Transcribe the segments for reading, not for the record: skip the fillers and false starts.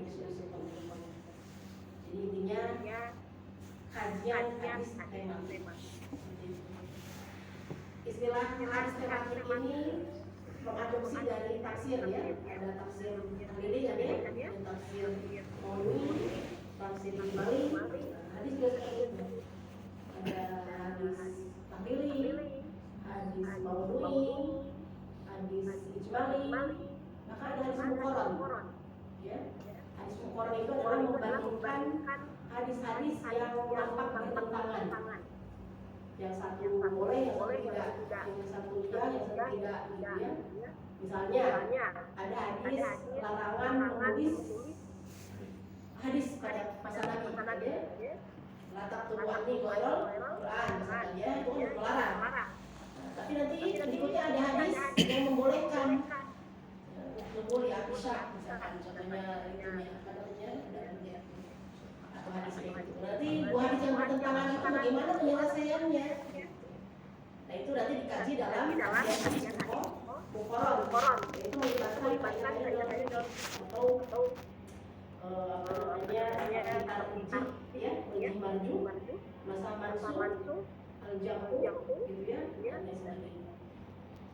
isu-isu kontemporer. Jadi intinya kajian hadis tematik. Istilah hadis tematik ini mengadopsi dari tafsir ya, ada tafsir tahlili kan ya, ada tafsir mauli, tafsir ijmali, hadis juga seperti itu. Ada hadis tahlili, hadis mauli, hadis ijmali, maka ada hadis muqarrar. Ya, hadis muqarrar itu adalah membandingkan hadis-hadis yang nampak bertentangan. Yang satu boleh, yang satu tidak, yang satu iya, yang satu tidak, gitu ya. Misalnya ada hadis larangan menulis hadis pada masa Nabi, ya. Latak tubuhani goirol Quran, misalnya itu kan melarang. Tapi nanti berikutnya ada hadis yang membolehkan, boleh Aisyah, misalkan contohnya itunya, ada atau hadis kayak gitu. Nanti dua hadis yang bertentangan itu bagaimana penyelesaiannya? Nah itu nanti dikaji dalam hadis muqarrar, yaitu melibatkan atau apa namanya uji ya, uji marju, masa mansuh, al-jam'u gitu ya, dan lain sebagainya.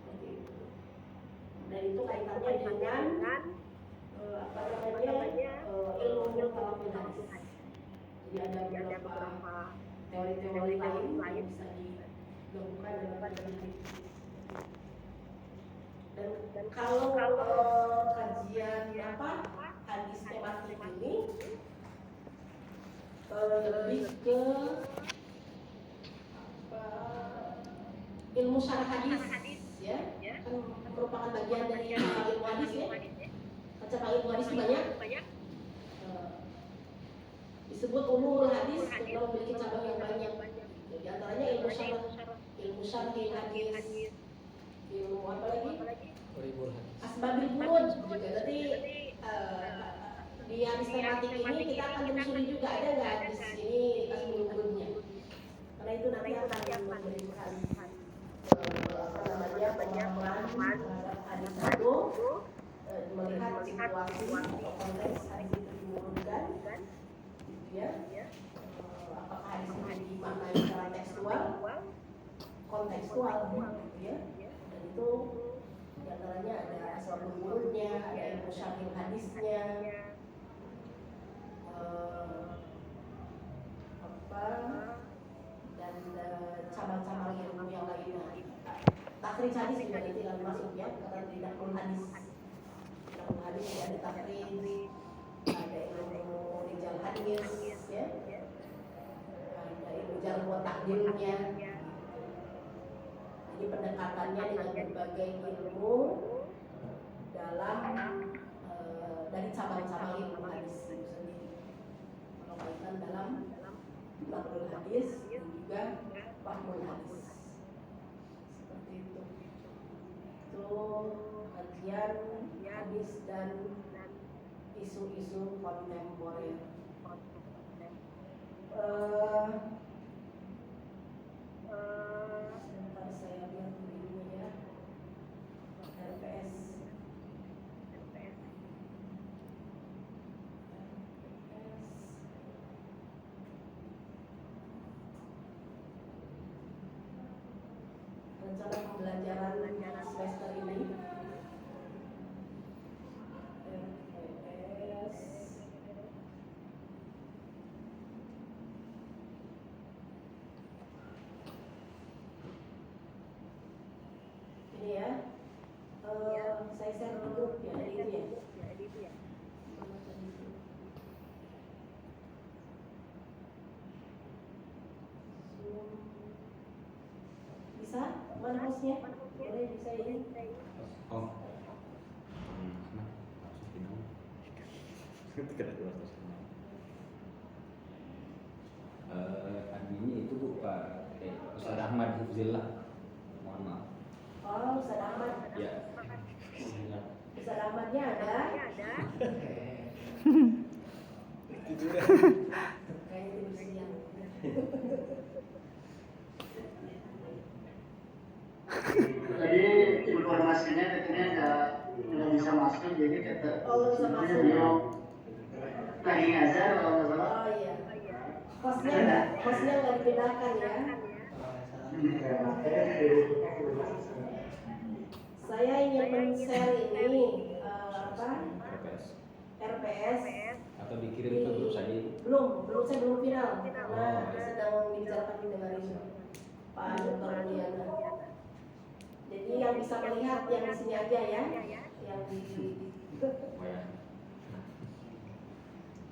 Seperti itu. Dan itu kaitannya dengan apa namanya ilmu talaqul hadis. Jadi ada beberapa teori-teori lain yang bisa digabungkan dalam hadis. Dan kalau kajian apa hadis tematik ini lebih ke ilmu syarah hadis ya, kan merupakan bagian dari ilmu hadis ya. Macam ilmu hadis banyak. Disebut ulumul hadis yang memiliki cabang yang banyak. Di antaranya ilmu syarah hadis, ilmu apa lagi? Asbabil wurud juga. Berarti di hadis tematik ini kita akan menelusuri juga ada nggak hadis ini asbabil wurudnya. Karena itu nanti akan memberikan apa namanya pemahaman terhadap hadis itu, melihat situasi atau konteks hadis itu diurutkan. Ya, apakah hadis ini dimaknai secara tekstual, kontekstual, gitu ya. Dan itu diantaranya ada asbabul wurudnya, ada ilmu syarah hadisnya, dan cabang-cabang ilmu yang lainnya. Takhrij hadis juga nanti akan masuk ya, karena tidak pun hadis. Dalam hadis ya ada takhrij, ada ilmu rijal hadis ya, ada ilmu jarh wa ta'dilnya. Jadi pendekatannya dengan berbagai ilmu dalam dari cabang-cabang ilmu hadis itu sendiri, berkaitan dalam naqlul hadis dan juga fahmul hadis. Seperti itu. Itu kajian hadis dan isu-isu kontemporer. Sebentar saya lihat dulu ya. RPS. Rencana pembelajaran semester ini. Ini ya, saya share dulu ya, ada itu ya. Bisa? Mana hostnya? Boleh bisa ini? Oh. Adminnya itu Bu Pak Ustaz Ahmad Hifzillah. Mohon maaf. Oh, Ustaz Ahmad. Ya. Ustaz Ahmadnya ada. Kayaknya tidur siang. Tadi informasinya katanya nggak bisa masuk, jadi kata bisa masuk. beliau lagi ngajar kalau nggak salah. Oh iya. Kosnya nggak dipindahkan ya. Saya ingin men-share ini RPS RPS. atau dikirim ke grup saja itu. Saya belum final karena sedang dibicarakan dengan itu Pak Dr. Diana. Jadi yang bisa melihat yang di sini aja ya, yang di Oh ya.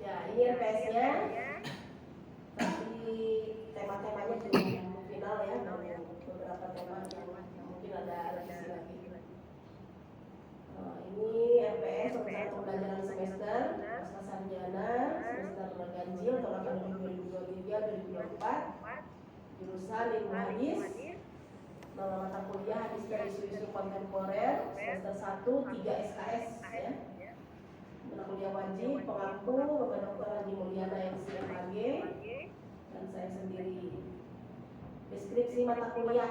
ya ini RPS-nya. Tapi tema-temanya belum final ya, beberapa tema yang mungkin ada revisi lagi. Ini RPS rencana pembelajaran semester pasca sarjana semester ganjil tahun akademik 2023-2024, jurusan ilmu hadis, nama mata kuliah hadis dan isu-isu kontemporer semester 1 3 SKS ya. Mata kuliah wajib pengampu Bapak Dr. Haji Mulyana MSc dan saya sendiri. Deskripsi mata kuliah.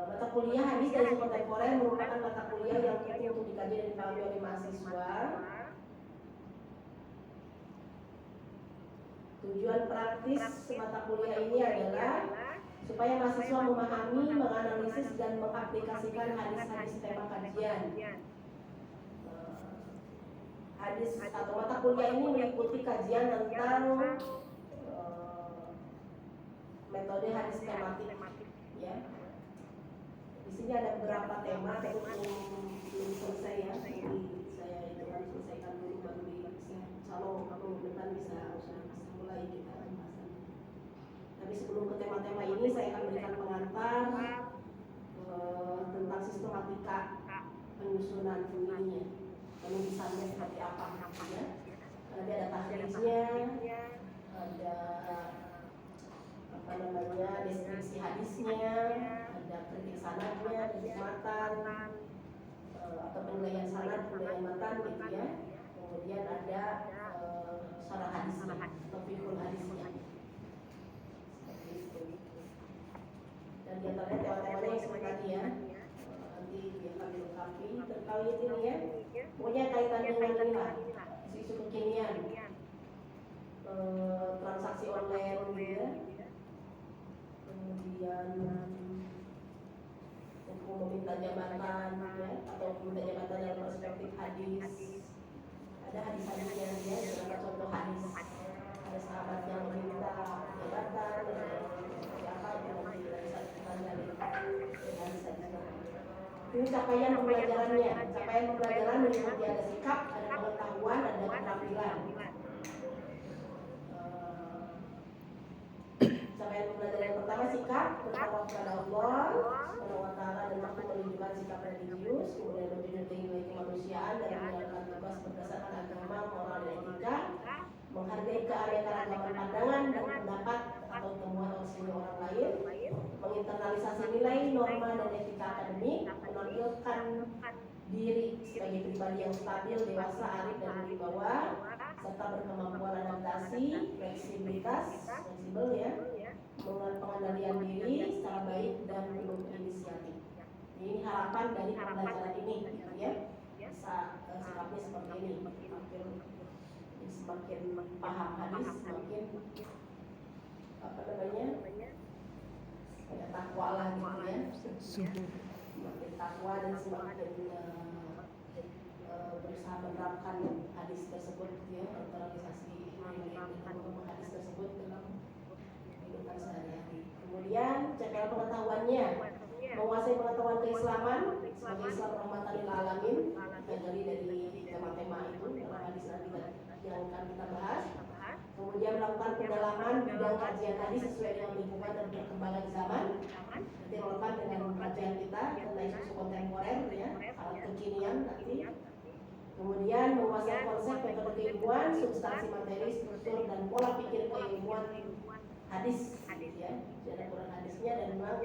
Mata kuliah hadis dan isu kontemporer merupakan mata kuliah yang penting untuk dikaji dan dipahami oleh mahasiswa. Tujuan praktis mata kuliah ini adalah supaya mahasiswa memahami, menganalisis dan mengaplikasikan hadis-hadis tema kajian. Hadis atau mata kuliah ini meliputi kajian tentang metode hadis tematik ya. Di sini ada beberapa tema tapi belum selesai ya. Jadi saya itu kan selesaikan dulu baru bisa. Kalau aku depan bisa mulai kita pembahasan. Tapi sebelum ke tema-tema ini saya akan berikan pengantar tentang sistematika penyusunan ininya. Penulisannya seperti apa ya. Nanti ada tahlilnya, ada deskripsi hadisnya, ada kritik sanadnya, kritik matan, atau penilaian sanad, penilaian matan gitu ya. Kemudian ada syarah hadisnya atau fiqhul hadisnya. Seperti itu. Dan di antaranya tema-temanya yang seperti tadi ya. Nanti dia akan dilengkapi terkait ini ya. Pokoknya kaitan dengan ini lah, isu-isu kekinian, transaksi online gitu ya. Kemudian hukum meminta jabatan ya, atau meminta jabatan dalam perspektif hadis. Ada hadis-hadisnya ya, beberapa contoh hadis. Ada sahabat yang meminta jabatan, seperti apa yang dilaksanakan dari hadis-hadisnya. Ini capaian pembelajarannya. Capaian pembelajaran meliputi ada sikap, ada pengetahuan, ada keterampilan. Capaian pembelajaran yang pertama sikap, bertakwa kepada Allah Subhanahu wa Ta'ala dan mampu menunjukkan sikap religius, kemudian menjunjung tinggi kemanusiaan dan menjalankan tugas berdasarkan agama, moral dan etika, menghargai keanekaragaman pandangan dan pendapat atau temuan opini orang lain, menginternalisasi nilai, norma dan etika akademik, menampilkan diri sebagai pribadi yang stabil, dewasa, arif dan berwibawa, serta berkemampuan adaptasi, fleksibel ya, pengendalian diri secara baik dan penuh inisiatif. Ini harapan dari pembelajaran ini, gitu ya. Bisa sikapnya seperti ini, semakin paham hadis, semakin ada takwa lah gitu ya. Semakin takwa dan semakin berusaha menerapkan hadis tersebut ya, naturalisasi hadis tersebut dalam kehidupan sehari-hari. Kemudian capaian pengetahuannya, menguasai pengetahuan keislaman sebagai Islam rahmatan lil alamin, kita gali dari tema-tema itu dalam hadis nanti yang akan kita bahas. Kemudian melakukan pendalaman bidang kajian hadis sesuai dengan lingkungan dan perkembangan zaman. Nanti relevan dengan kajian kita tentang isu kontemporer ya, sangat kekinian nanti. Kemudian menguasai konsep metode keilmuan, substansi materi, struktur dan pola pikir keilmuan hadis ya. Jadi Quran hadisnya dan memang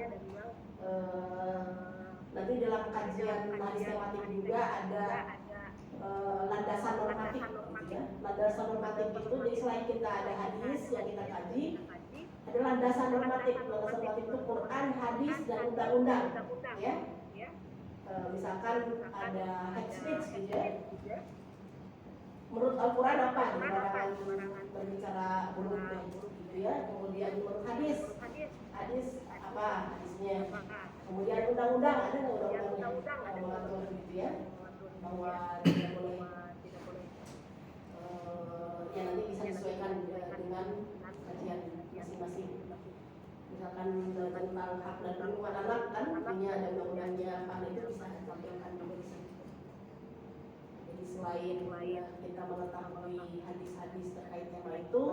nanti dalam kajian hadis tematik juga ada landasan normatif ya. Landasan normatif itu jadi selain kita ada hadis yang kita kaji, ada landasan normatif. Landasan normatif itu Quran, hadis dan undang-undang ya. Misalkan ada hate speech gitu ya. menurut Al-Quran apa larangan berbicara buruk gitu ya. Kemudian menurut hadis apa hadisnya. Kemudian undang-undang ada nggak undang-undangnya yang mengatur gitu ya bahwa tidak boleh ya nanti bisa disesuaikan dengan kajian masing-masing. Misalkan tentang hak dan perlindungan anak kan punya ada undang-undangnya, karena itu bisa ditampilkan juga di sini. Jadi selain kita mengetahui hadis-hadis terkait tema itu,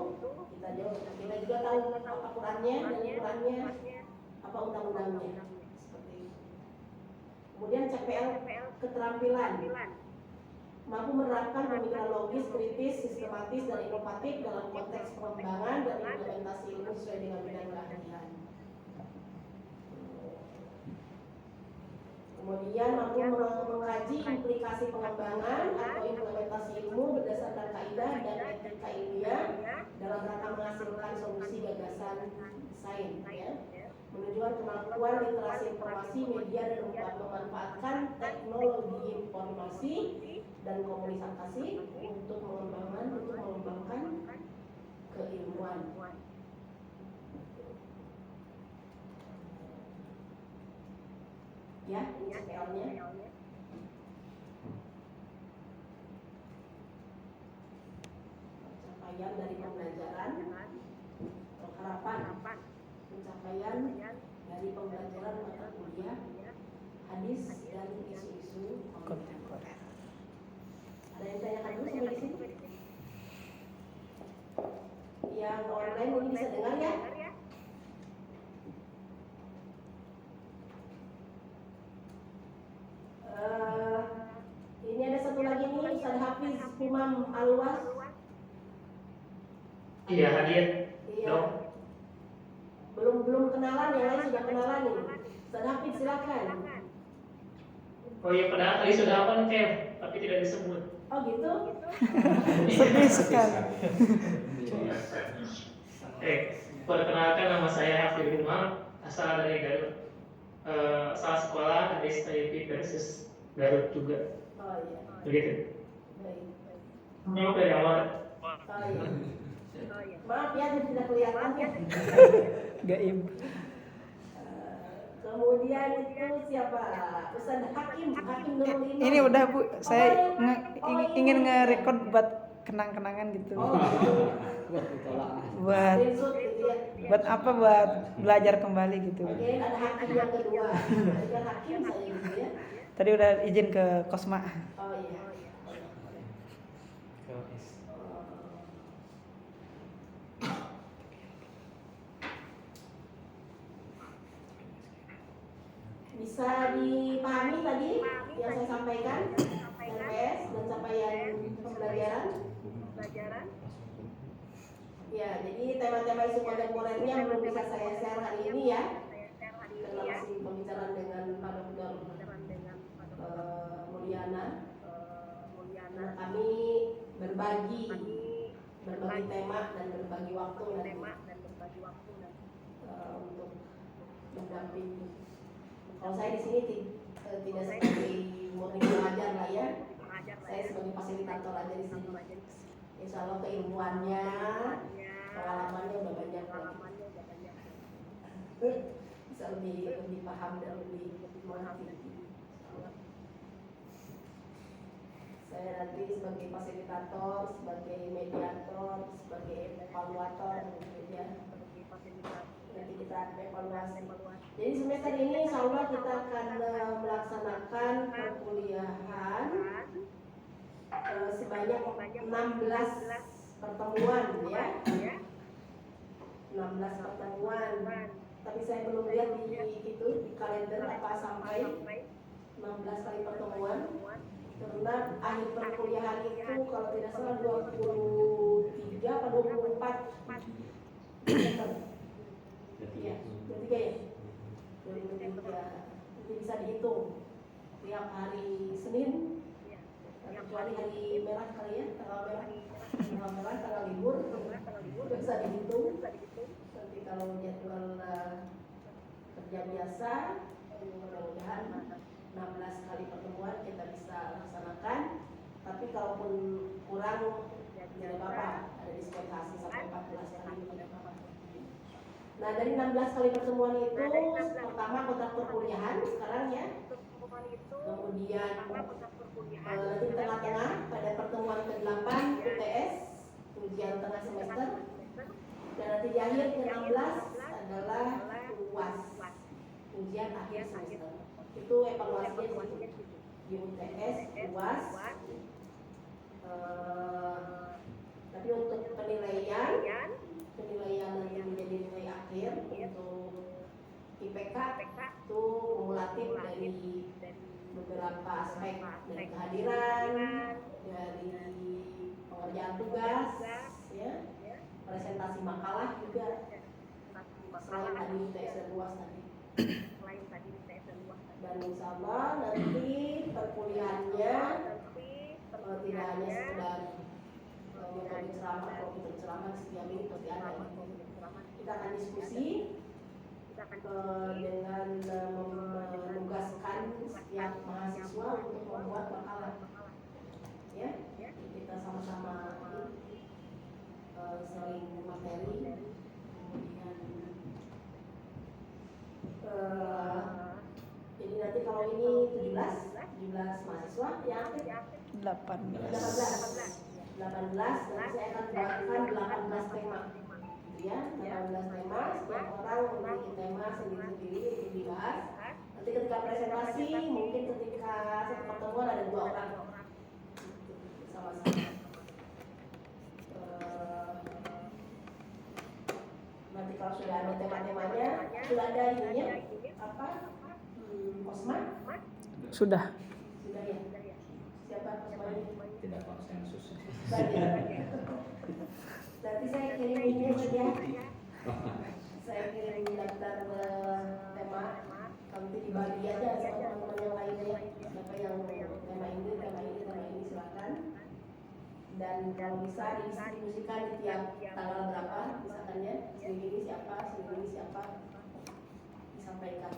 kita juga tahu apa Qurannya dan Qurannya apa undang-undangnya seperti itu. Kemudian CPL keterampilan mampu menerapkan pemikiran logis, kritis, sistematis, dan inovatif dalam konteks pengembangan dan implementasi ilmu sesuai dengan bidang keahlian. Kemudian mampu mengkaji implikasi pengembangan atau implementasi ilmu berdasarkan kaidah dan etika ilmiah dalam rangka menghasilkan solusi gagasan sains, ya. Menunjukkan kemampuan literasi informasi, media, dan memanfaatkan teknologi informasi dan komunikasi untuk mengembangkan keilmuan. Ya, ini CPL-nya. Pencapaian dari pembelajaran, harapan pencapaian dari pembelajaran mata kuliah, hadis dan isu-isu kontemporer. Ada yang tanyakan dulu sampai di sini? Yang online ini bisa dengar ya? Ini ada satu lagi nih, Ustaz Hafiz Imam Alwas. Iya, hadir. Iya. Belum kenalan, yang lain sudah kenalan nih. Ustaz Hafiz silakan. Oh iya, padahal tadi sudah apa nih, tapi tidak disebut. Oh gitu? Sedih sekali. Perkenalkan, nama saya Hafiz Umar, asal dari Garut. Asal sekolah STIP versus Garut juga. Oh iya. Begitu. Baik. Ini dari awal. Oh iya. Maaf ya, tidak kelihatan ya. Gaib. Kemudian itu siapa? Ustaz Hakim Nurul Iman. Ini udah Bu, saya ini. ingin nge-record buat kenang-kenangan gitu. Oh gitu. Buat Screenshot gitu ya. buat apa? Buat belajar kembali gitu. Oke, ada Hakim yang kedua. Ada Hakim saya gitu ya. Tadi udah izin ke Kosma. Oh iya. Bisa dipahami tadi yang saya sampaikan, RPS dan capaian pembelajaran. Ya, jadi tema-tema isu kontemporernya belum bisa saya share hari ini ya, karena masih pembicaraan dengan Pak Dr. Mulyana. Nah, kami berbagi tema dan berbagi waktu nanti untuk mendampingi. Kalau saya di sini tidak sebagai murni pengajar lah ya, saya sebagai fasilitator aja di sini. Insya Allah keilmuannya, pengalamannya udah banyak lagi. Bisa lebih paham dan lebih mengerti. Saya nanti sebagai fasilitator, sebagai mediator, sebagai evaluator, gitu ya. Nanti kita evaluasi. Jadi semester ini insya Allah kita akan melaksanakan perkuliahan sebanyak 16 pertemuan ya. 16 pertemuan. Tapi saya belum lihat di kalender apa sampai 16 kali pertemuan. Karena akhir perkuliahan itu kalau tidak salah 23 atau 24 semester. Iya, 23 ya? 23. Jadi bisa dihitung tiap hari Senin, kecuali hari merah kali ya, tanggal merah, tanggal libur, bisa dihitung. Nanti kalau jadwal kerja biasa, mudah-mudahan 16 kali pertemuan kita bisa laksanakan. Tapi kalaupun kurang tidak apa-apa, ada dispensasi sampai 14 kali tidak apa-apa. Nah dari 16 kali pertemuan itu pertama kontrak perkuliahan sekarang ya, kemudian nanti di tengah-tengah pada pertemuan ke-8 UTS ujian tengah semester, dan nanti di akhir ke-16 adalah UAS ujian akhir semester. Itu evaluasinya di UTS UAS. Tapi untuk penilaian nanti menjadi nilai akhir untuk IPK itu kumulatif dari beberapa aspek, dari kehadiran, dari pengerjaan tugas, ya, presentasi makalah juga, selain tadi UTS dan UAS tadi. Dan insya Allah nanti perkuliahannya tidak hanya sekedar metode ceramah, kalau kita ceramah setiap minggu pasti ada. Kita akan diskusi dengan menugaskan setiap mahasiswa untuk membuat makalah. Ya, kita sama-sama sering materi, kemudian jadi nanti kalau ini 17 mahasiswa yang aktif 18 nanti saya akan buatkan 18 tema, ya, 18 tema, setiap orang memiliki tema sendiri-sendiri untuk dibahas. Nanti ketika presentasi, mungkin ketika satu pertemuan ada 2 orang sama-sama. Nanti kalau sudah ada tema-temanya, sudah ada ininya apa? Kosma? Sudah. Sudah ya. Siapa Kosmanya? Tidak konsensus. Nanti saya kirim ini saja. Saya kirim daftar tema, nanti dibagi aja sama teman-teman yang lainnya. Siapa yang tema ini silakan. Dan kalau bisa didistribusikan di tiap tanggal berapa, misalkan ya, ini siapa, disampaikan.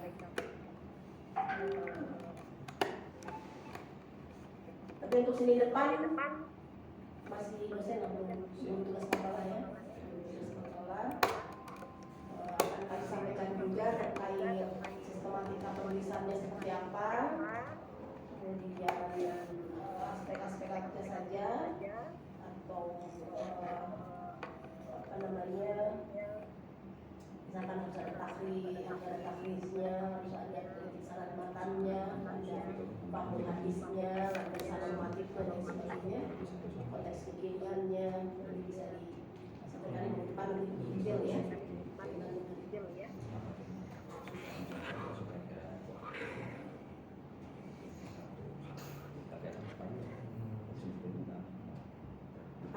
Tapi untuk Senin depan masih dosen belum tugas makalah ya, akan kami sampaikan juga terkait sistematika penulisannya seperti apa, kemudian aspek-aspek apa saja, atau apa namanya, misalkan harus ada takrisnya, harus ada kritik sanad matannya, ada bahul hadisnya, ada sanad motifnya dan sebagainya, konteks kekiniannya, nanti bisa disampaikan di depan lebih detail ya.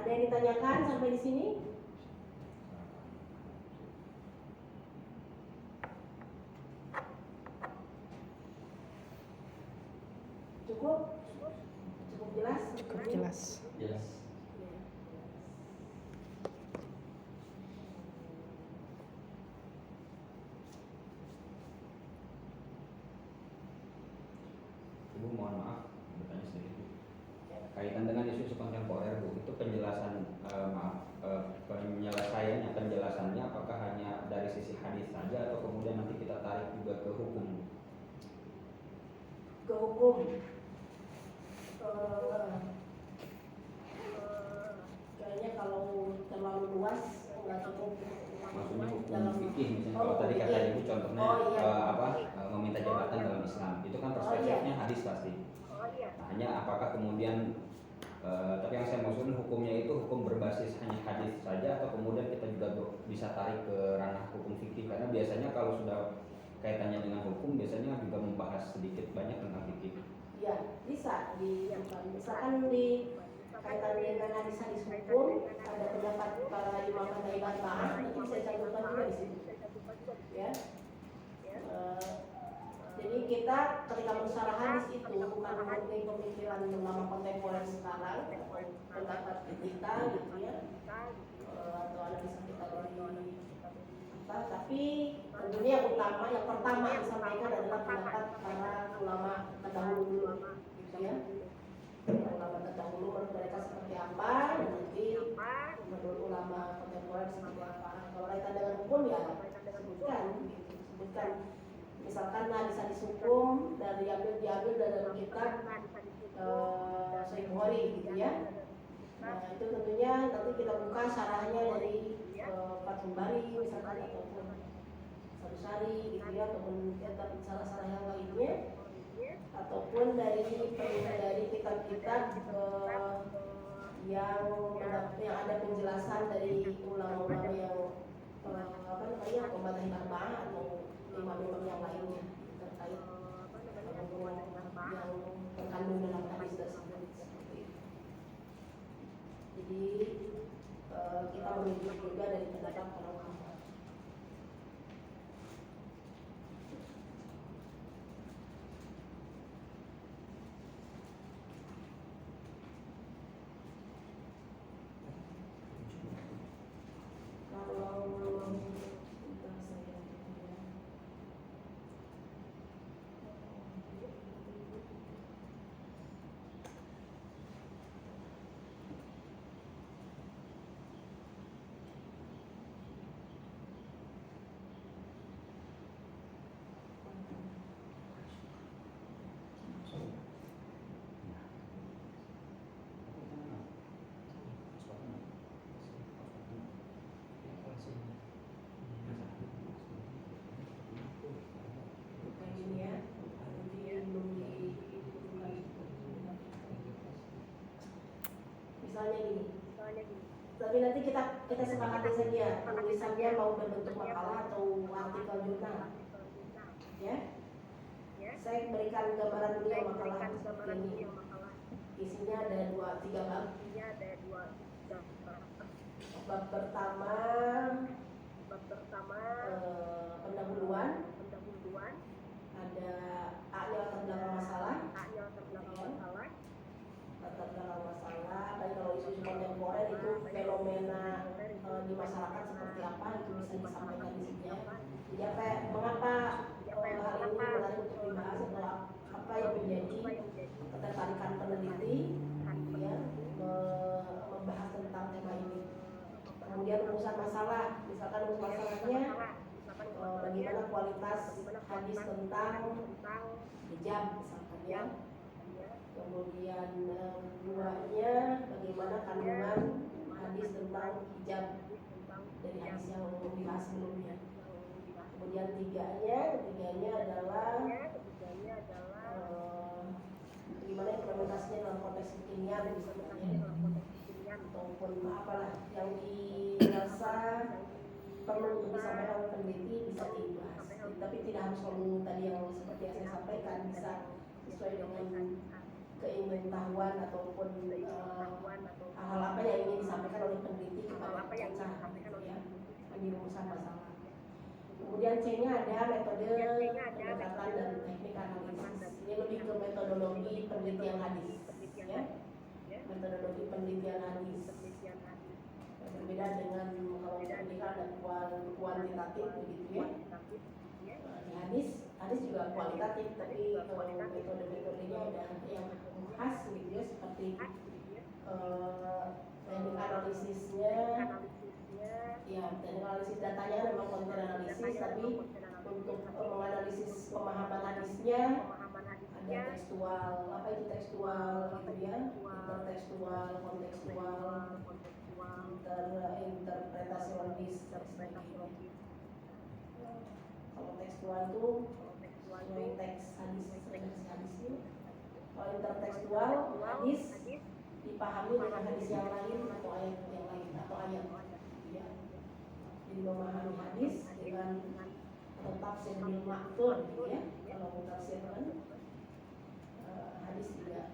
Ada yang ditanyakan sampai di sini? Cukup jelas? Cukup jelas. Yes. Ibu mohon maaf bertanya sedikit. Kaitan dengan isu kontemporer Bu, itu penjelasannya apakah hanya dari sisi hadis saja atau kemudian nanti kita tarik juga ke hukum? Ke hukum. Kayaknya kalau terlalu luas nggak cukup. Maksudnya hukum fikih misalnya kalau tadi kata Ibu contohnya meminta jabatan dalam Islam, itu kan perspektifnya hadis pasti. Hanya apakah kemudian tapi yang saya maksudkan hukumnya itu hukum berbasis hanya hadis saja atau kemudian kita juga bisa tarik ke ranah hukum fikih, karena biasanya kalau sudah kaitannya dengan hukum biasanya juga membahas sedikit banyak tentang fikih. Ya, bisa misalkan di kaitan dengan hadis-hadis hukum ada pendapat para imam Hanaifah Ta'ah, itu bisa dicantumkan juga di situ. Ya. Jadi kita ketika mensyarah hadis itu bukan mengikuti pemikiran ulama kontemporer sekarang, pendapat kita gitu ya, atau analisa kita dari apa, tapi tentunya yang pertama disampaikan adalah pendapat para ulama terdahulu gitu ya, ulama terdahulu hukum ya sebutkan misalkan hadis-hadis hukum dari diambil dari kitab Sahih Bukhari gitu ya. Nah itu tentunya nanti kita buka syarahnya dari Fathul Bari misalkan ataupun Sari gitu ya, ataupun salah-salah yang lainnya, ataupun dari kitab-kitab yang ada penjelasan dari ulama-ulama yang pembahasan arba'ah atau imam-imam yang lainnya terkait yang terkandung dalam hadis tersebut. Jadi kita merujuk juga dari pendapat para ulama. Misalnya gini. Tapi nanti kita sepakati saja tulisannya mau berbentuk makalah atau artikel jurnal. Ya. Saya berikan gambaran dulu yang makalah seperti ini. Isinya ada 2-3 bab. Bab pertama pendahuluan. Ada A-nya latar belakang masalah. Latar belakang masalah. Dan kalau isu kontemporer itu fenomena di masyarakat seperti apa itu bisa disampaikan di sini. Jadi mengapa hal ini menarik untuk dibahas atau apa yang menjadi ketertarikan peneliti ya membahas tentang tema ini. Kemudian rumusan masalah, misalkan rumus masalahnya bagaimana kualitas hadis tentang hijab misalkan ya. Kemudian duanya bagaimana kandungan hadis tentang hijab dari hadis yang dibahas sebelumnya. Kemudian ketiganya adalah bagaimana implementasinya dalam konteks kekinian misalnya ataupun apalah yang dirasa perlu untuk disampaikan oleh peneliti bisa dibahas. Tapi tidak harus ngomong tadi yang seperti yang saya sampaikan, bisa sesuai dengan keingintahuan ataupun hal apa yang ingin disampaikan oleh peneliti kepada pembaca ya, di rumusan masalah. Kemudian C-nya ada metode pendekatan dan teknik analisis. Ini lebih ke metodologi penelitian hadis ya. Metodologi penelitian hadis. Berbeda dengan kalau penelitian ada kuantitatif begitu ya. Di hadis juga kualitatif, tapi metode-metodenya ada yang khas gitu ya, seperti teknik analisisnya ya, teknik analisis datanya memang konten analisis, tapi untuk menganalisis pemahaman hadisnya ada tekstual, apa itu tekstual gitu ya, intertekstual, kontekstual, interpretasionis dan sebagainya. Kalau tekstual itu sesuai teks hadisnya. Kalau intertekstual hadis dipahami dengan hadis yang lain atau ayat yang lain atau ayat ya. Jadi memahami hadis dengan atau tafsir bil ma'thur gitu ya. Kalau tafsirkan hadis juga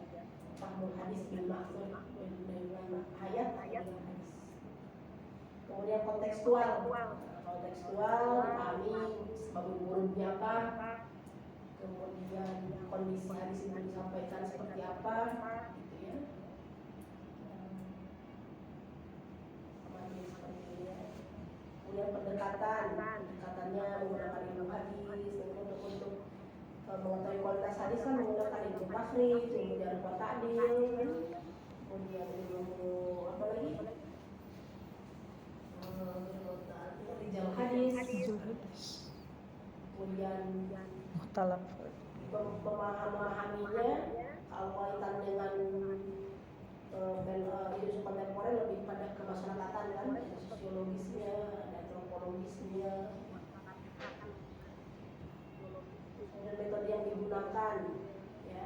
paham hadis bil ma'thur dengan ayat dengan hadis. Kemudian kontekstual dipahami sebab urutnya apa, kemudian kondisi hadis itu disampaikan seperti apa gitu ya. Kemudian pendekatannya menggunakan ilmu hadis untuk mengetahui kualitas hadis kan menggunakan ilmu takhrij, kemudian ilmu ta'dil, kemudian ilmu apa lagi? Rijal hadis Nuzul hadis. kemudian Muhtalaf. memahaminya. Kalau kaitan dengan isu kontemporer lebih pada kemasyarakatan kan, ada sosiologisnya, ada antropologisnya, dan metode yang digunakan, ya,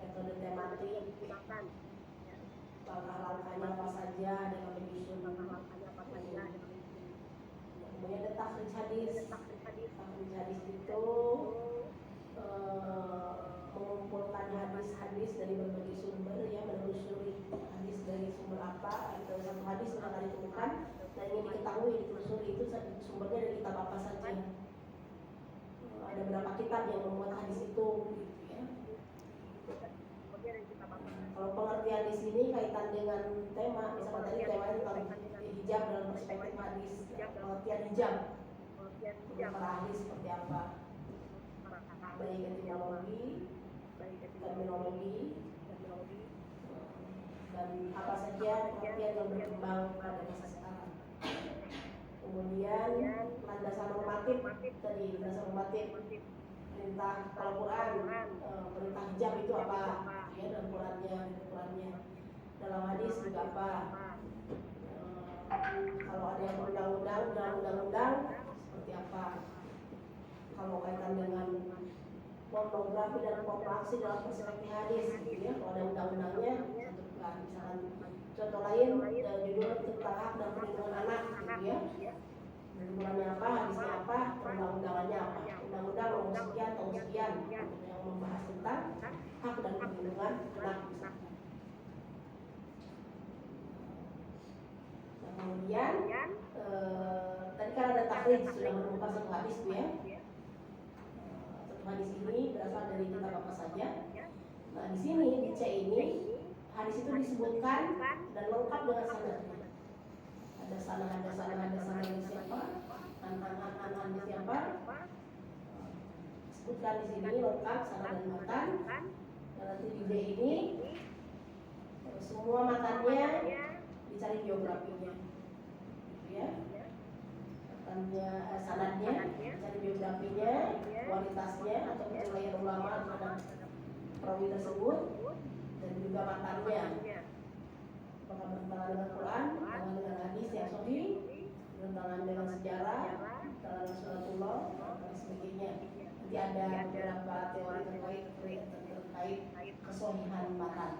metode tematik, langkah-langkahnya apa saja dalam menyusun. Kemudian ada takhrij hadis. Takhrij hadis itu mengumpulkan hadis-hadis dari berbagai sumber, ya, menelusuri hadis dari sumber apa, atau satu hadis sudah kali ditemukan dan ingin diketahui ditelusuri itu sumbernya dari kitab apa saja. Ada berapa kitab yang memuat hadis itu, gitu ya. Kalau pengertian di sini kaitan dengan tema, misalnya tadi temanya tentang hijab dalam perspektif hadis, pengertian hijab para hadis seperti apa, baik etimologi, terminologi, dan apa saja pengertian yang berkembang pada masa sekarang. Kemudian landasan normatif tadi, landasan normatif perintah Al-Quran, perintah hijab itu apa, ya, dalam Qurannya, dalam hadis juga apa. Kalau ada yang undang-undang seperti apa. Kalau kaitan dengan pornografi dan pornografi dalam perspektif hadis, gitu ya. Kalau ada undang-undangnya, tentukan. Misalkan contoh lain, judul tentang hak dan perlindungan anak, gitu ya. Undang-undangnya apa, hadisnya apa, undang-undangannya apa. Undang-undang nomor sekian atau sekian yang membahas tentang hak dan perlindungan anak. Kemudian tadi kan ada takhrij, sudah menemukan satu hadis tuh, ya. Satu hadis ini berasal dari kitab apa saja. Nah, di sini di C ini hadis itu disebutkan dan lengkap dengan sanadnya. Ada sanad siapa, an siapa. Sebutkan di sini lengkap sanad dan matan. Dan nanti di D ini semua matannya dicari biografinya, gitu ya. Matannya, sanadnya dicari biografinya, kualitasnya atau penilaian ulama terhadap perawi tersebut, dan juga matannya. Apakah bertentangan dengan Quran, bertentangan dengan hadis yang sahih, bertentangan dengan sejarah, bertentangan dengan suratullah, dan sebagainya. Nanti ada beberapa teori terkait kesahihan matan,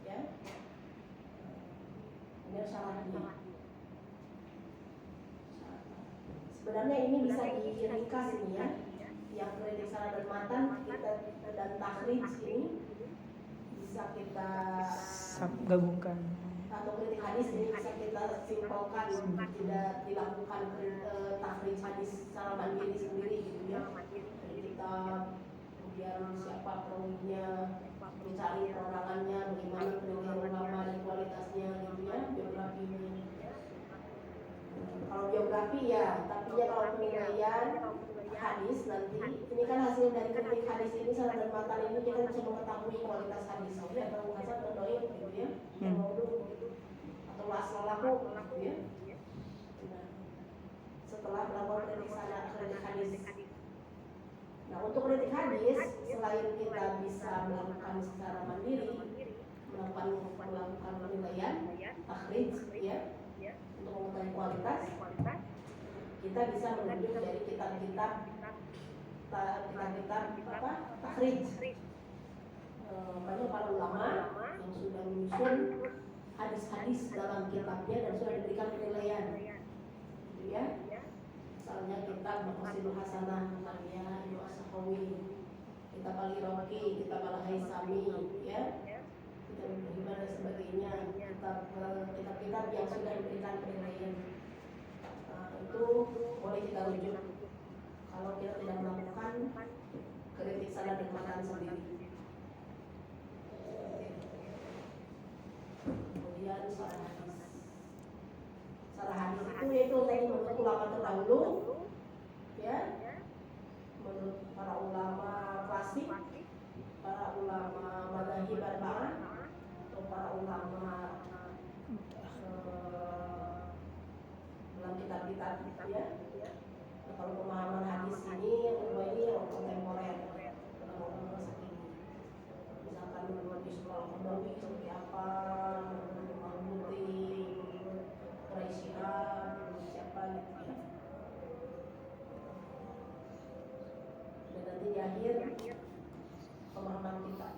ya. Ini syarahnya. Sebenarnya ini bisa diringkas ini, ya. Yang kritik sanad dan matan kita dan takhrij ini bisa kita Gabungkan. atau kritik hadis ini bisa kita simpulkan, tidak dilakukan takhrij hadis secara mandiri sendiri, gitu ya. Dari kitab, kemudian siapa perawinya, mencari perorangannya, bagaimana penilaian ulama dan kualitasnya, gitu ya, biografinya. Kalau biografi ya, tapi ya kalau penilaian hadis nanti, ini kan hasil dari kritik hadis ini, sanad dan matan ini kita bisa mengetahui kualitas hadis sahih atau hasan atau dhaif, gitu ya, atau asal laku, gitu ya. Nah, setelah melakukan kritik sanad, kritik hadis. Nah, untuk kritik hadis, selain kita bisa melakukan secara mandiri, melakukan penilaian, takhrij, ya, untuk mengetahui kualitas, kita bisa merujuk dari kitab-kitab takhrij. Banyak para ulama yang sudah menyusun hadis-hadis dalam kitabnya dan sudah diberikan penilaian, gitu ya. Misalnya kitab Maqasidul Hasanah karya Ibnu As-Sakhawi, kitab Al-Iraqi, kitab Al-Haisami, ya, kitab Ibnu dan sebagainya, kitab-kitab yang sudah diberikan penilaian. Itu boleh kita rujuk kalau kita tidak melakukan kritik sanad dan matan sendiri. Kemudian syarah hadis. Syarah hadis itu yaitu tadi menurut ulama terdahulu, ya, menurut para ulama klasik, para ulama madzhab arba'ah, atau para ulama dalam kitab-kitab, ya, akhir pemahaman kita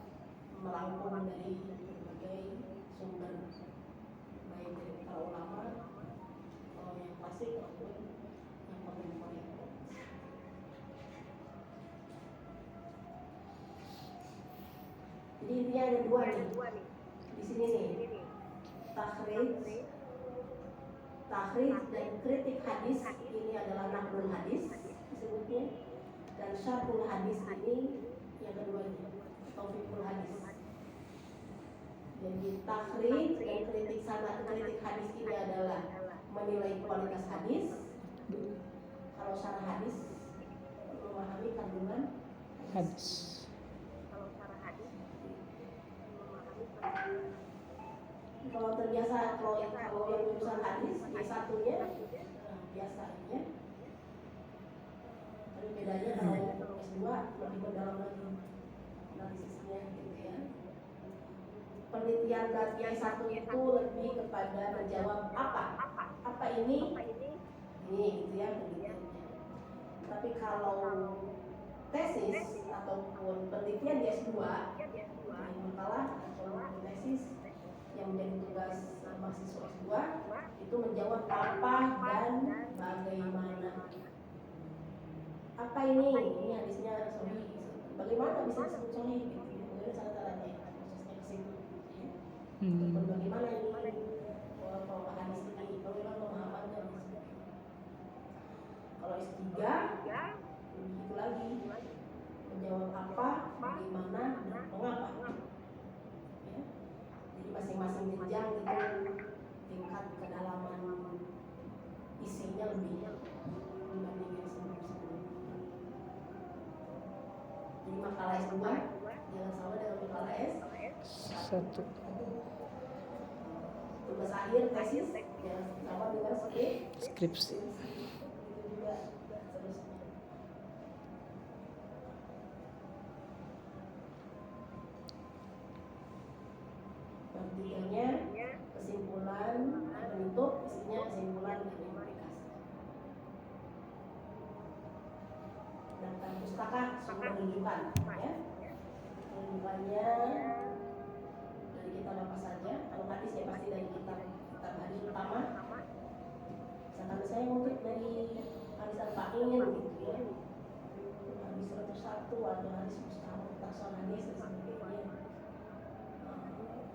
merangkum dari berbagai sumber, baik dari para ulama, kalau yang klasik maupun yang kontemporer. Jadi intinya ada dua nih di sini nih, tahrij dan kritik hadis ini adalah naqdul hadis disebutnya, dan syarhul hadis ini yang keduanya, taufiqul hadis. Jadi tahrij dan kritik hadis ini adalah menilai kualitas hadis. Kalau syarah hadis memahami kandungan Hadis. Kalau terbiasa, kalau yang jurusan hadis satunya biasa ya. Tapi bedanya kalau S2 lebih mendalam lagi analisisnya gitu ya. Penelitian dari S1 itu lebih kepada menjawab apa ini gitu ya penelitiannya. Tapi kalau tesis ataupun penelitian di S2, makalah atau tesis yang menjadi tugas mahasiswa S2 itu menjawab apa dan bagaimana. Apa ini hadisnya sahih, bagaimana bisa disebut sahih gitu. Kemudian syarat-syaratnya prosesnya ke situ ya. Bagaimana ini kalau hadis ini, bagaimana pemahamannya. Kalau S3 begitu lagi, menjawab apa, bagaimana, dan mengapa. Ya. Jadi masing-masing jenjang itu tingkat kedalaman isinya lebih dibanding yang sebelum-sebelumnya. Jadi makalah S2 jangan sama dengan makalah S1. Tugas akhir tesis jangan sama dengan Skripsi. itu juga seterusnya. Pentingnya kesimpulan penutup, isinya kesimpulan dan implikasi. Sedangkan pustaka sumber rujukan ya. Rujukannya dari kitab apa saja. Kalau hadis ya pasti dari kitab hadis utama. Misalkan saya ngutip dari hadis Al-Fa'in gitu ya. Hadis 101 ada hadis mustahab tasawuf hadis dan sebagainya.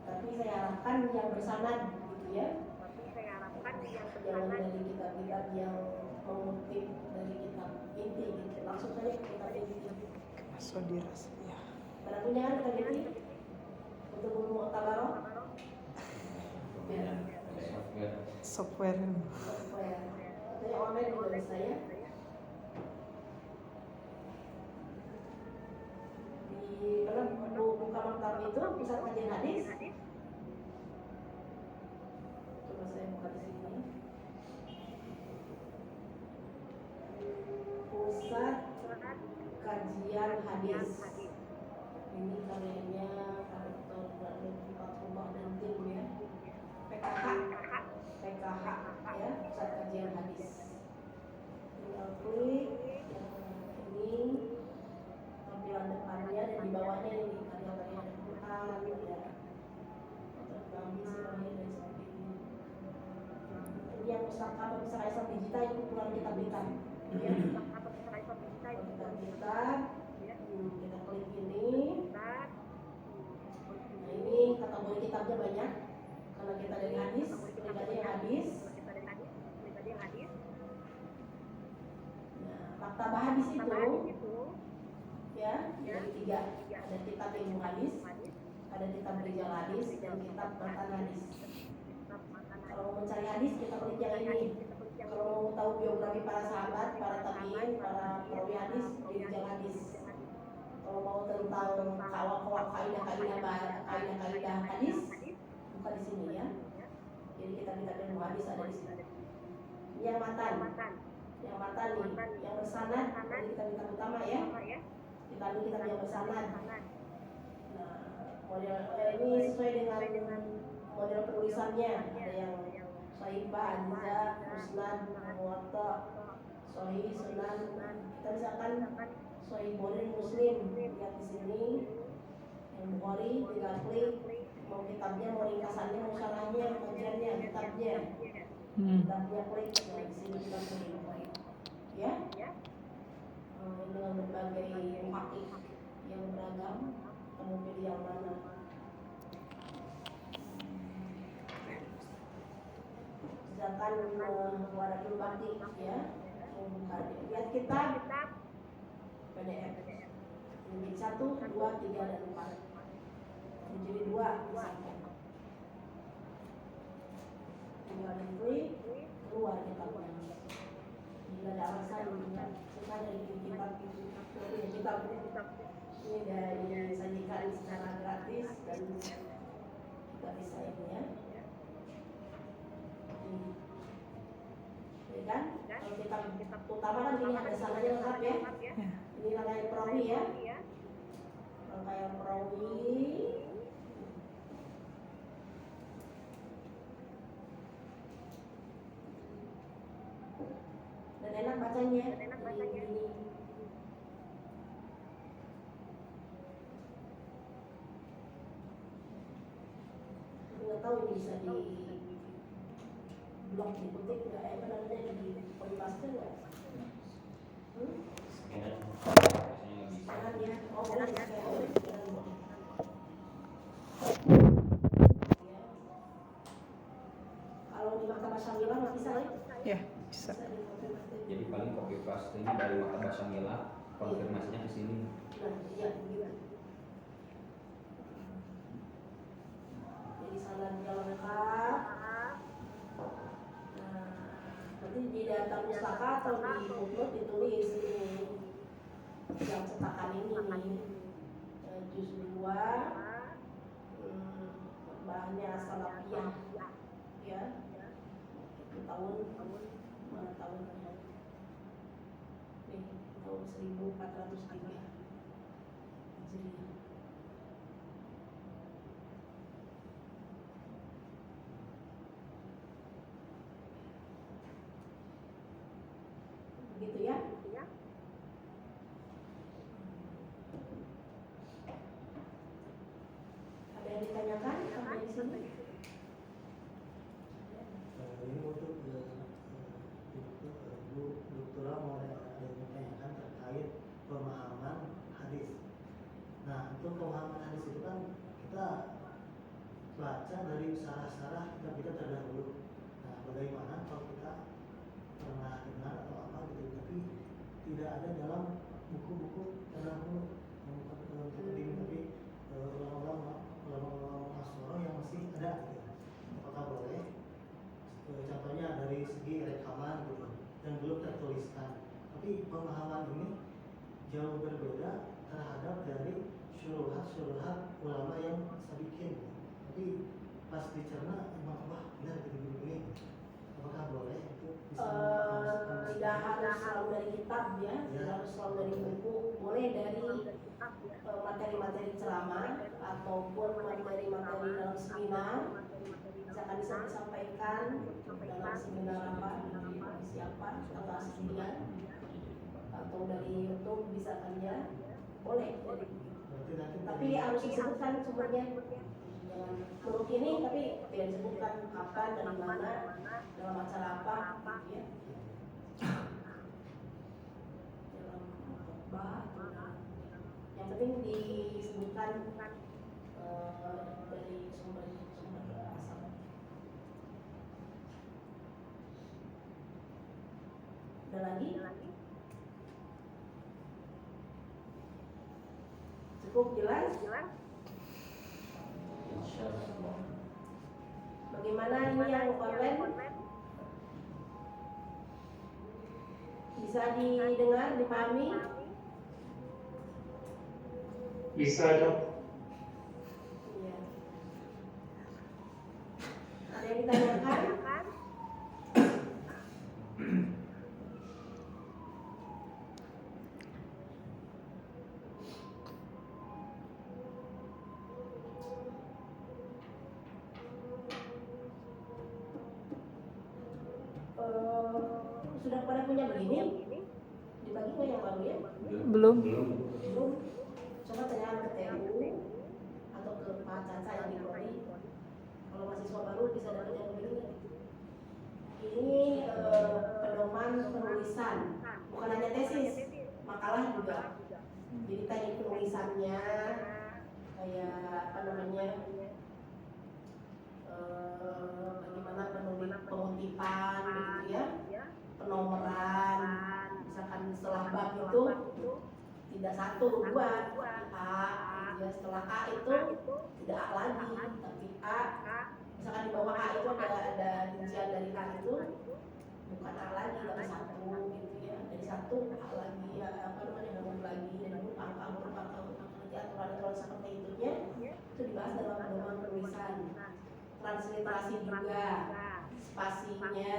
Tapi saya harapkan yang bersanad gitu ya. Jangan dari kitab-kitab yang mengutip dari kitab inti gitu. Langsung saja ke kitab inti. Sodiras. Ya. Pada punya kan kitab inti untuk buku Mu'tabaroh? Ya. Software. Atau yang online juga bisa ya. Di buka maktab itu pusat kajian hadis. Coba saya buka di sini. Pusat kajian hadis. Ini karyanya Dr. Fathullah dan tim ya. PKH ya, pusat kajian hadis. Tinggal klik ini tampilan depannya dan di bawahnya ini karya-karya Al-Quran ya, tergambar semuanya dan sebagainya. Ini yang pustaka Islam digital itu ukuran kitab-kitab ya. Kitab-kitab kita klik ini. Nah ini kategori kitabnya banyak karena kita dari hadis, klik aja yang hadis. Nah maktabah hadis itu ya dari tiga, ada kitab ilmu hadis, ada kitab rijal hadis, dan kitab matan hadis. Kalau mau mencari hadis kita klik yang ini. Kalau mau tahu biografi para sahabat, para tabiin, para perawi hadis, di rijal hadis. Kalau mau tentang kaidah hadis, buka di sini ya. Jadi kitab-kitab ilmu hadis ada di sini. Ini yang matan nih, yang bersanad dari kitab-kitab utama ya. Kitab yang bersanad. Nah, model ini sesuai dengan model penulisannya. Ada yang Sahifah, Anza, Musnad, Muwatta, Sahih, Sunan. Kita misalkan Sahih Bukhari, Muslim, sini. Yang Bukhari tinggal klik, mau kitabnya, mau ringkasannya, mau syarahnya, kajiannya, kitabnya. Kitabnya klik, nah di sini kita klik. Ya. Dengan berbagai muhaqqiq yang beragam, kamu pilih yang mana? Misalkan Waradul Bakti ya, lihat kitab PDF. Jilid 1, 2, 3, dan 4. Jilid 2 misalkan. Tinggal diklik, keluar kitabnya. Tidak ada alasan untuk kita dari kitab ini dari disajikan secara gratis dan kita bisa ini ya. Ini kan kalau kitab utama kan ini ada sanadnya lengkap ya. Ini rangkaian perawi ya. Rangkaian perawi. Dan enak bacanya. Ini. Nggak tahu ini bisa di blog dikutip nggak? Apa namanya di podcast nggak? Scanner biasanya nggak bisa. Jangan ya. Oh boleh ya. Kalau di Maktabah Syamilah nggak bisa ya? Ya, bisa. Jadi paling copy paste ini dari Maktabah Syamilah, konfirmasinya ke sini. Nah, iya begitu. Jadi sanadnya lengkap. Nanti di data pustaka atau di footnote ditulis ini yang cetakan ini juz 2 bahannya salafiyah ya, itu tahun mana tahunnya nih, tahun 1403 Hijriah. Begitu ya. Ada yang ditanyakan sampai di sini? Ini untuk Bu Doktora mau ditanyakan terkait pemahaman hadis. Nah, untuk pemahaman hadis itu kan kita baca dari syarah-syarah kita terdahulu. Nah, bagaimana kalau kita pernah dengar atau apa gitu, tapi tidak ada dalam buku-buku terdahulu yang bukan terkini, tapi ulama-ulama Asy'ariyah yang masih ada gitu. Apakah boleh? Contohnya dari segi rekaman gitu dan belum tertuliskan, tapi pemahaman ini jauh berbeda terhadap dari syuruhat ulama yang sabiqin, tapi pas dicerna emang wah benar begini, apakah boleh itu bisa tidak harus selalu dari kitab ya, tidak harus selalu dari buku, boleh dari materi-materi ceramah ataupun materi-materi dalam seminar. Misalkan bisa disampaikan dalam seminar apa, dari siapa, tanggal sekian, atau dari YouTube bisa kan ya, boleh. Tapi harus disebutkan sumbernya. Jangan menurut ini tapi tidak disebutkan kapan dan di mana, dalam acara apa, gitu ya. Dalam khotbah, yang penting disebutkan dari sumber asal. Ada lagi? Cukup jelas? Bagaimana ini yang online? Bisa didengar, dipahami? Bisa dong. Iya. Ada yang ditanyakan? Sudah pada punya begini? Dibagi nggak yang baru ya? Belum. Belum. Coba tanyakan pedoman penulisan, bukan hanya tesis, makalah juga. Jadi teknik penulisannya kayak apa namanya, bagaimana pengutipan gitu ya, penomoran, misalkan setelah bab itu tidak 1, 2, tapi A, ya setelah A itu tidak A lagi, tapi A, misalkan di bawah A itu ada rincian dari A itu bukan A lagi tapi 1 gitu ya, dari 1 A lagi ya, apa namanya, nomor lagi, dan huruf angka nanti aturan seperti itunya itu dibahas dalam pedoman penulisan. Transliterasi juga, spasinya,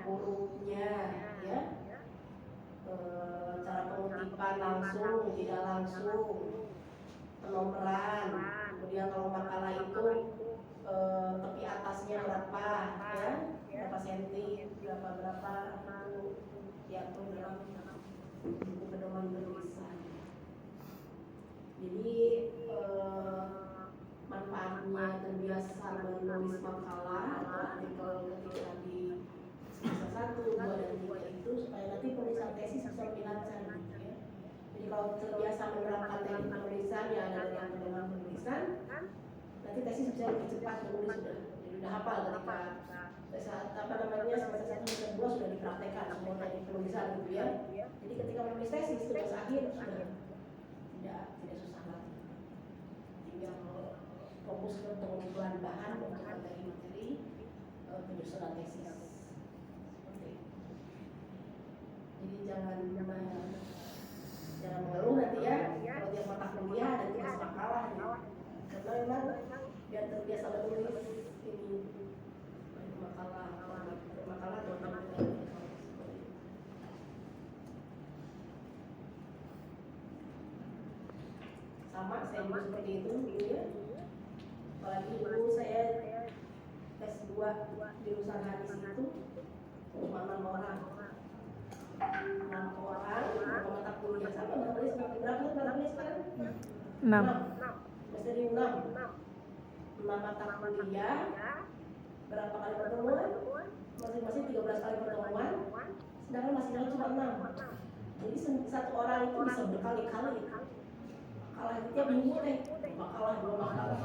hurufnya, ya, cara pengutipan langsung, tidak langsung, penomoran, kemudian kalau makalah itu tepi atasnya berapa, ya, berapa senti, berapa itu diatur dalam buku pedoman penulisan. Jadi manfaatnya terbiasa menulis makalah atau artikel ketika di semester 1, 2, dan 3 itu supaya nanti penulisan tesis bisa lebih lancar gitu ya. Jadi kalau terbiasa menerapkan teknik penulisan yang ada dalam pedoman penulisan, nanti tesis bisa lebih cepat menulis sudah. Jadi udah hafal ketika apa namanya semester 1 semester 2 sudah dipraktekkan semua teknik penulisan gitu ya. Jadi ketika menulis tesis tugas akhir sudah tidak susah lagi. Tinggal fokus ke pengumpulan bahan untuk materi-materi penyusunan tesis. Seperti itu. Jadi jangan mengeluh nanti ya kalau tiap mata kuliah ada tugas makalah ya. Karena memang biar terbiasa menulis ini makalah atau sama saya juga seperti itu dulu ya. Apalagi dulu saya S2 jurusan hadis itu cuma 6 orang, berapa mata kuliah sama mata kuliah seperti berapa sekarang? 6. Masih di 6 mata kuliah, berapa kali pertemuan? Masing-masing 13 kali pertemuan, sedangkan masing-masing cuma 6. Jadi satu orang itu bisa berkali-kali kalah tiap minggu makalah 2 makalah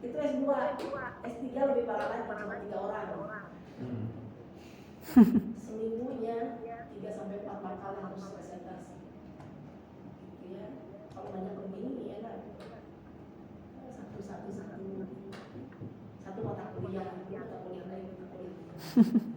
itu S2. S3 lebih parah lagi, cuma 3 orang seminggunya 3-4 makalah harus presentasi gitu ya. Kalau banyak begini enak satu mata kuliah lain.